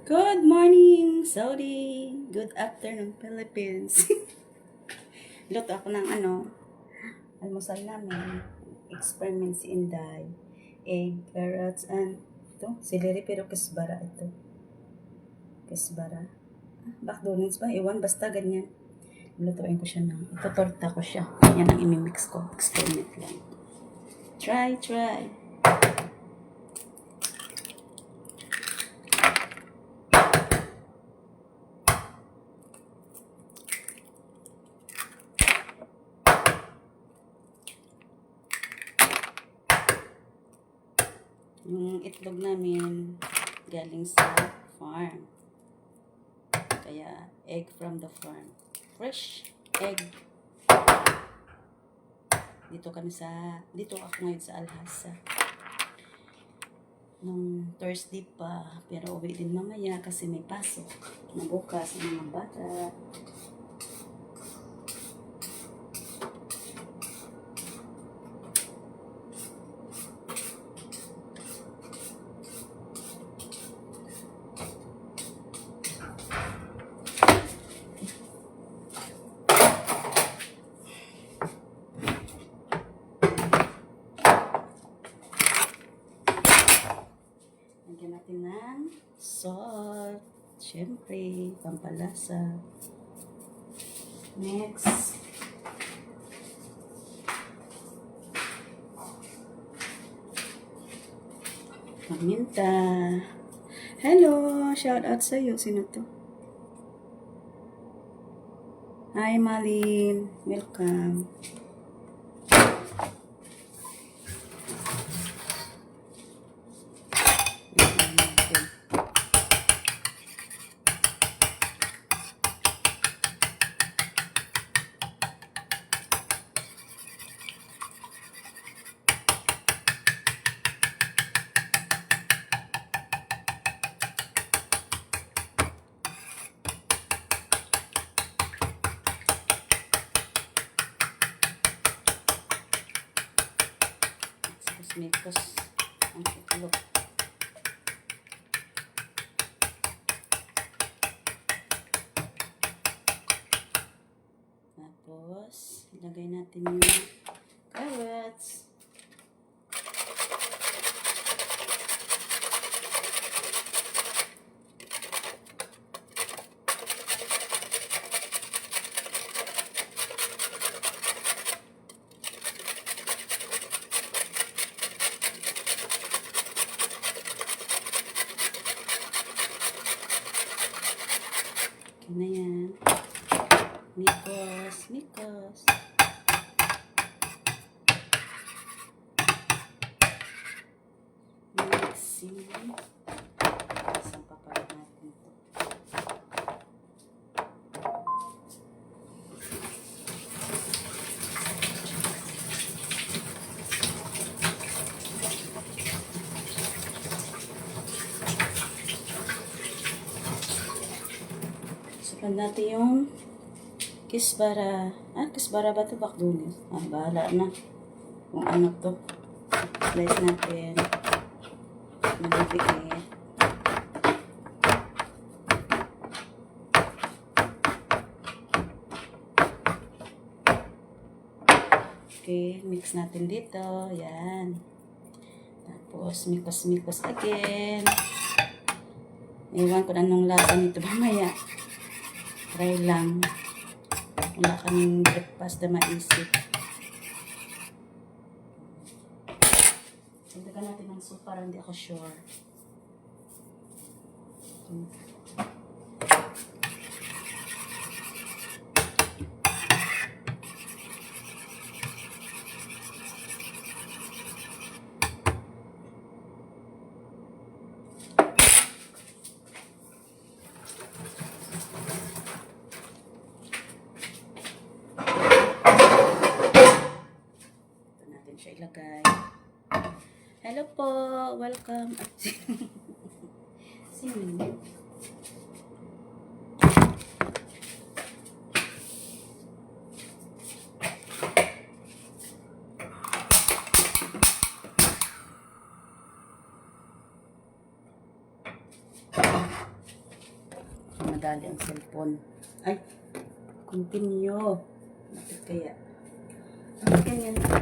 Good morning, Saudi. Good afternoon, Philippines. Luto ako ng almusal namin. Experiment si Inday. Egg, carrots, and celery pero kasbara ito. Kasbara. Bakdonins ba? Iwan, basta ganyan. Lutuin ko siya ito torta ko siya. Yan ang imimix ko. Experiment lang. Try. Yung itlog namin galing sa farm. Kaya egg from the farm. Fresh egg. Dito ako ngayon sa Alhasa. Nung Thursday pa, pero uwi din mamaya kasi may pasok. Bukas ng mga bata. Lagyan natin ng salt. Siyempre, pampalasa. Next. Paminta. Hello! Shout out sa iyo. Sino to? Hi, Malin. Welcome. Mikos ang itlog. Tapos, ilagay natin yung carrots. Na yan. Mikos. Mixing. Isang papalit natin ito. Sukan natin yung kisbara. Kisbara ba ito? Bakdulis. Bahala na. Kung ano to. Slice natin. Maliliit. Okay, mix natin dito. Yan. Tapos, mikos again. Iwan ko na anong lasa nito mamaya. Try lang. Wala kaming breakfast na maisip. Sagdagan natin ng soup para hindi ako sure. Siya ilagay. Hello po, welcome. Sino? madali ang cellphone. Ay, continue. Bakit kaya? Bakit ganyan ka?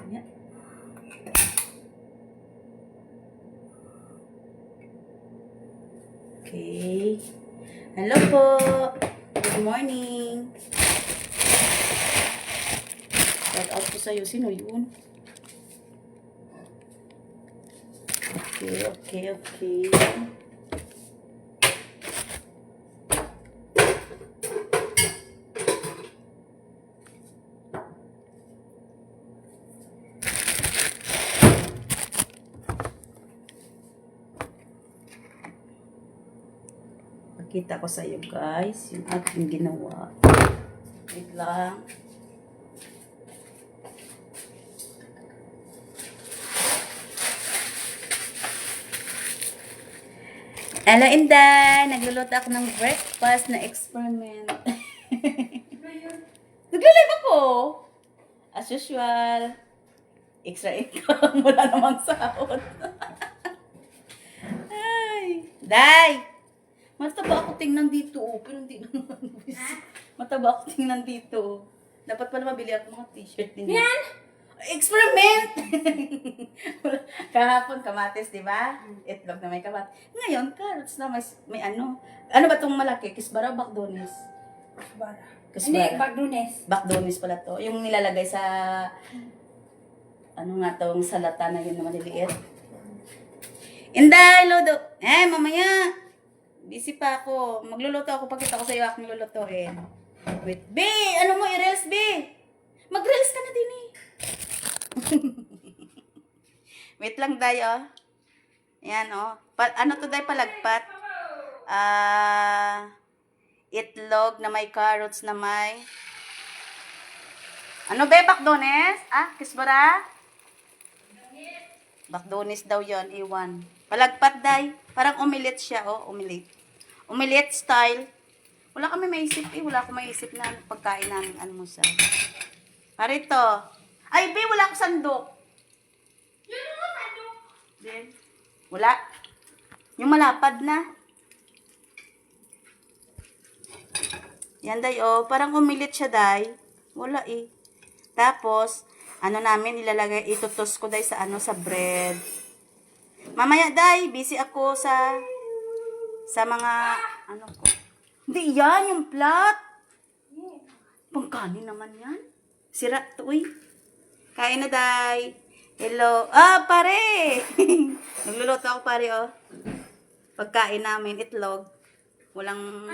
Yeah. Okay. Hello po. Good morning. Shout out po sa'yo. Sino yun? Okay. Pakita ko sa iyo guys, yung aking ginawa. Wait lang. Hello, Inday! Nagluluto ako ng breakfast na experiment. Naglilive ako! As usual. Extra income. Wala namang sahod. Ay! Day! Mataba ako tingnan dito. Pero hindi naman. Mataba ako tingnan dito. Dapat pala mabili ako mga t-shirt din. Yan! Experiment! Kahapon kamatis, di ba? Itlog na may kamatis. Ngayon, carrots na may ano. Ano ba itong malaki? Kisbara o bakdonis? Hindi, bagdunes. Bakdonis pala to. Yung nilalagay sa ano nga tong salata na yun na maliliit. Inday, lodo. Mamaya. Busy pa ako. Magluluto ako. Pakita ko sa iyo aking lulutuin. Wait. B! Ano mo i-reels, B? Mag-reels ka na din eh. Wait lang, Day, oh. Ayan, oh. Ano to, Day, palagpat? Itlog na may carrots na may... Ano, be? Bakdones? Kisbara? Bakdones daw yon, iwan. Palagpat, Day. Parang omelette siya, oh. Omelette style. Wala kami maisip, eh. Wala akong maisip na pagkain namin almusal. Parito. Ay, be, wala akong sandok. Yun ang sandok. Then, wala. Yung malapad na. Yan, Day, oh. Parang umilit siya, Day. Wala, eh. Tapos, ano namin, ilalagay, itutos ko, Day, sa bread. Mamaya, Day, busy ako sa mga, ano ko. Hindi, yan, yung plat. Pangkanin naman yan. Sira to, eh. Kain na, Day. Hello. Pare! Nagluluto ako, pare, oh. Pagkain namin, itlog. Walang...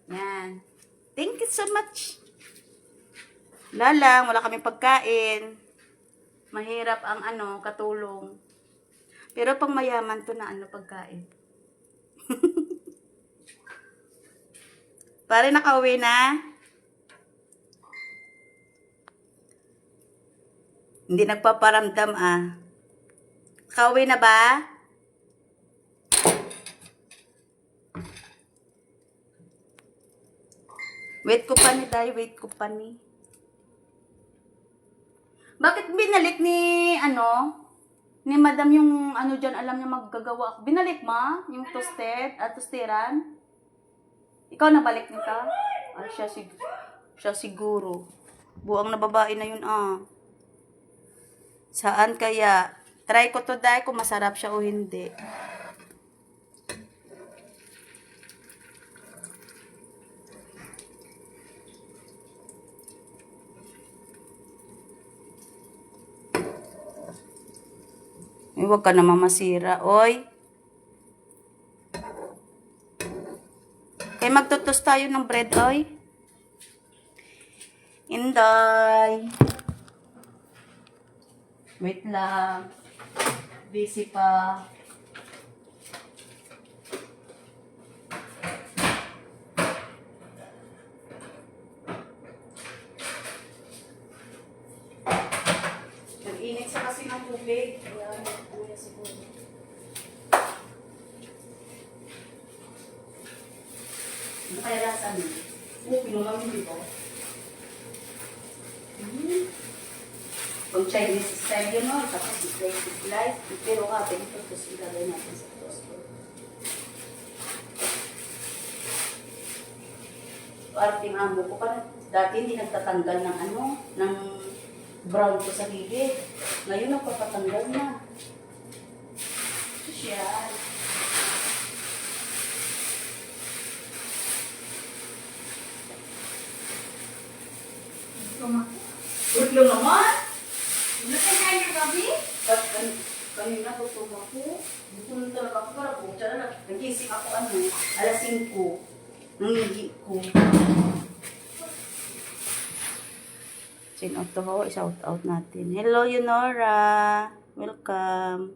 Yan. Thank you so much. Wala kaming pagkain. Mahirap ang, katulong. Pero pang mayaman to na, pagkain. Pare, nakauwi na? Hindi nagpaparamdam, Kauwi na ba? Wait ko pa ni Day, Bakit binalik ni Madam yung dyan, alam niya maggagawa ako. Binalik ma? Yung tosteran? Ikaw nabalik nito? Siya siguro. Buang na babae na yun, Saan kaya? Try ko to, Day, kung masarap siya o hindi. Huwag ka naman masira, oy. Kaya magtutos tayo ng bread, oy. Inday. Wait lang. Busy pa. Nag-init sa kasi ng tubig. Ayan, kuya siguro. Ano kaya lasa niyo? Pinulang mo dito. Pag Chinese style yun, no? Tapos slice. Pero kapit ito, tapos ilagay natin sa toaster. Parting amo ko pa. Dati hindi nagtatanggal ng ano, ng brown ko sa bibig. Ngayon nagpapatanggal na. Siya. Urlo naman. Ano ka kaya ng gabi? Kanina tutulog ako. Tutulog talaga ako para po. Nagising ako alas 5. Nangihi ko. Chin out to ho, shout out natin. Hello, Yunora. Welcome.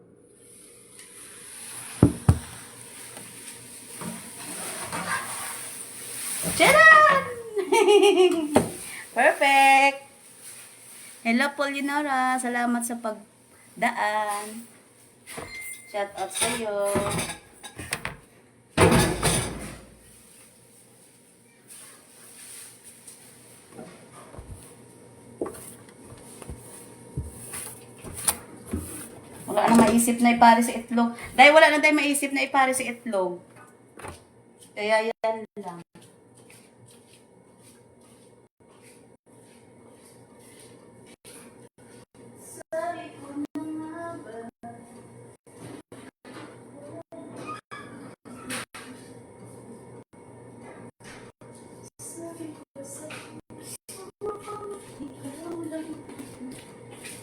Charan! Perfect! Hello po, Lenora. Salamat sa pagdaan. Shout out sa iyo. Wala na maisip na ipare sa itlog. Dahil wala na tayong maisip na ipare sa itlog. Kaya yan lang.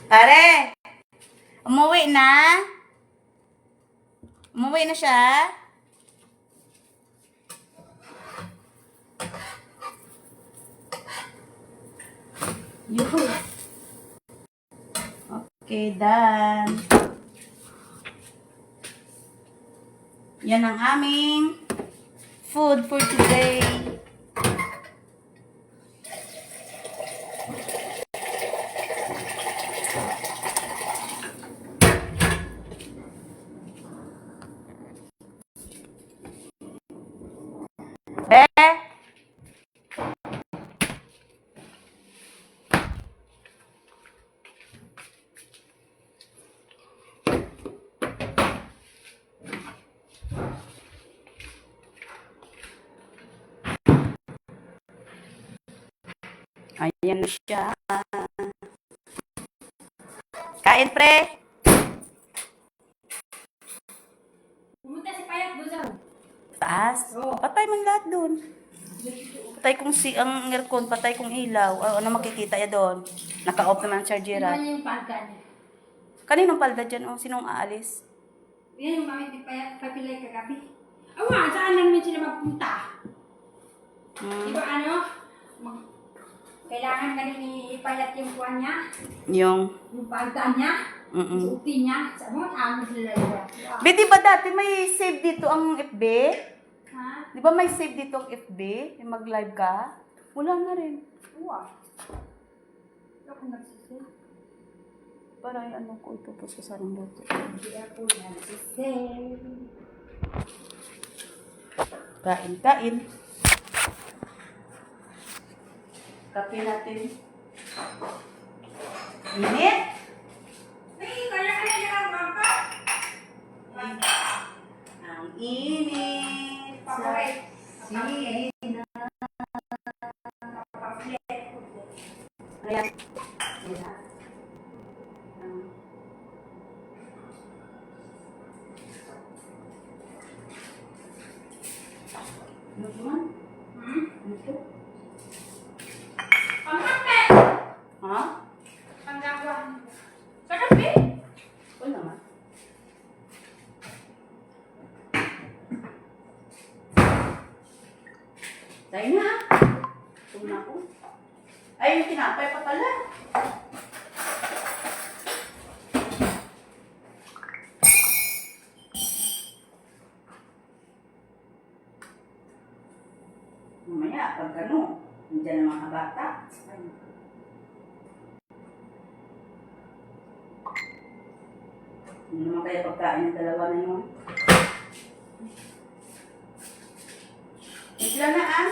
Pare! Umuwi na? Umuwi na siya? Yuhu. Okay, done. Yan ang aming food for today. Ayan na siya. Kain, pre. Pumunta si Payat Buzal. Taas. Oo. Patay man lahat doon. Patay kong ang aircon, patay kong ilaw. Ano makikita ya doon? Naka-off naman ang chargera. Ano yung palga niya? Kaninong palda dyan? Oh, sinong aalis? Yan yung gamit ni Payat, kapilay kagabi. Awa, saan namin sila magpunta? Di ba ano? Kailangan ka rin ipayat yung kuwan niya, Yung palga niya, mm-mm. suotin niya. Sa mo, ano sila yun? Be, di ba dati may save dito ang FB? Ha? Di ba may save dito ang FB? Yung mag-live ka? Wala na rin. Uwa. Ako nagsisay. Para yung ano ko ipupos ko sa ng luto. Hindi ako nagsisay. Kain, kain. Kape natin. Init? Ay, kaya lang baka. Ang init sa sina. Ayan. Ayan. Ano naman? Ano to? Pangkape! Ha? Panggawan. Sa kape? Ano naman? Tayo na. Ito na ako. Ay, may tinapay pa pala. Mamaya, pag ano, nandiyan ang mga bata. Ano naman kaya pagkain ng dalawa na yun? Isla na ah.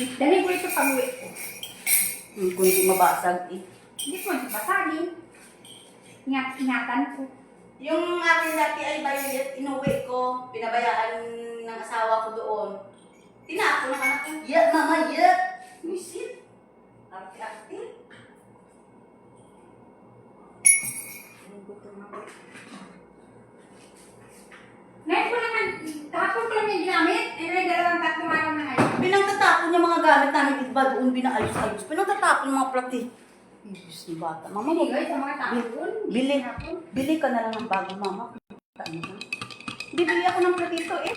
Dali ko ito pag-uwi ko. Kung di mabasag eh. Hindi ko ito basagin. Ingatan ko. Yung akin dati ay bayad, inuwi ko, pinabayaan ng asawa ko doon. Tinako ng anak ko, ya mama, ya. Wisit. Arte-arte. Ngayon ko naman, kahapon ko lang yung ginamit. Eh, may dalawang tatlong araw na ngayon. Pinagtatapon niya mga gamit namin, iba doon, binaayos-ayos. Pinagtatapon yung mga plati. Diyos ng bata. Mama, Hindi, guys, sa mga taon. bili ka na lang ng bago, mama. Bibili ako ng platito eh.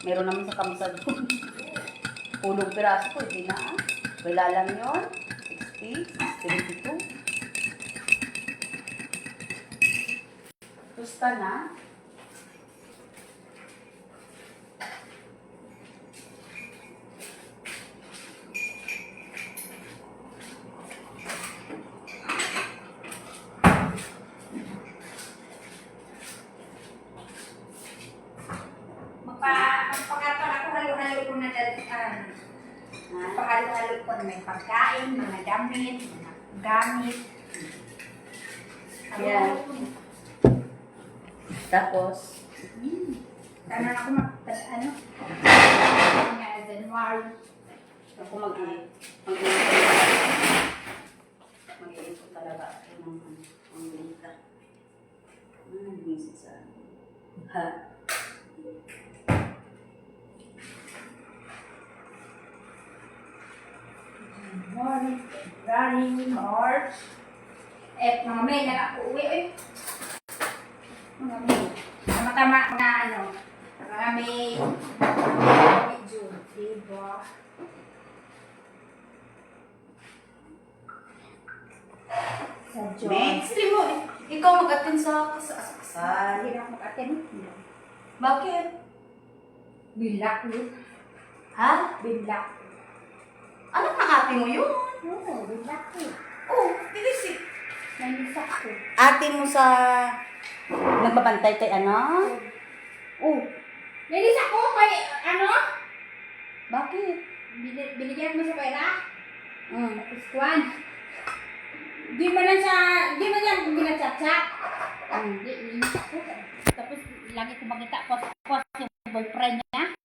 Meron naman sa kamsa doon. Pulong piraso ko, hindi na ah. Wala lang yun. 60, 72. Tusta na. Magpakaton ako, halo-halo ko na dalitan. Magpahalo-halo ko na may pagkain, mga damit, mga gamit. Yan. Tapos, Ano ako ano? January. ako mag-iin ko talaga ako ng minta. Busy sa ha. Morning, February, March. Mga May na ako uwi. Mga May. Tama-tama mga ano. Mga May. June. Diba? Sa June. Mainstream mo. Ikaw mag-attend sa kasal. Hindi na ako mag-attend. Bakit? Bilak yun. Ha? Bilak. Anak ng ate mo yun? Oo, bilak yun. Oh, tinisip. Nanisak ko. Ate mo sa nagbabantay kay ano? Oh, Nanisak ko kay ano? bakit? Binigyan mo sa pera? Mm. Tapos kuwan. Di mo lang siya, di mo lang ginachat-chat. Di, nanisak ko. Tapos lagi ko makita post yung boyfriend niya.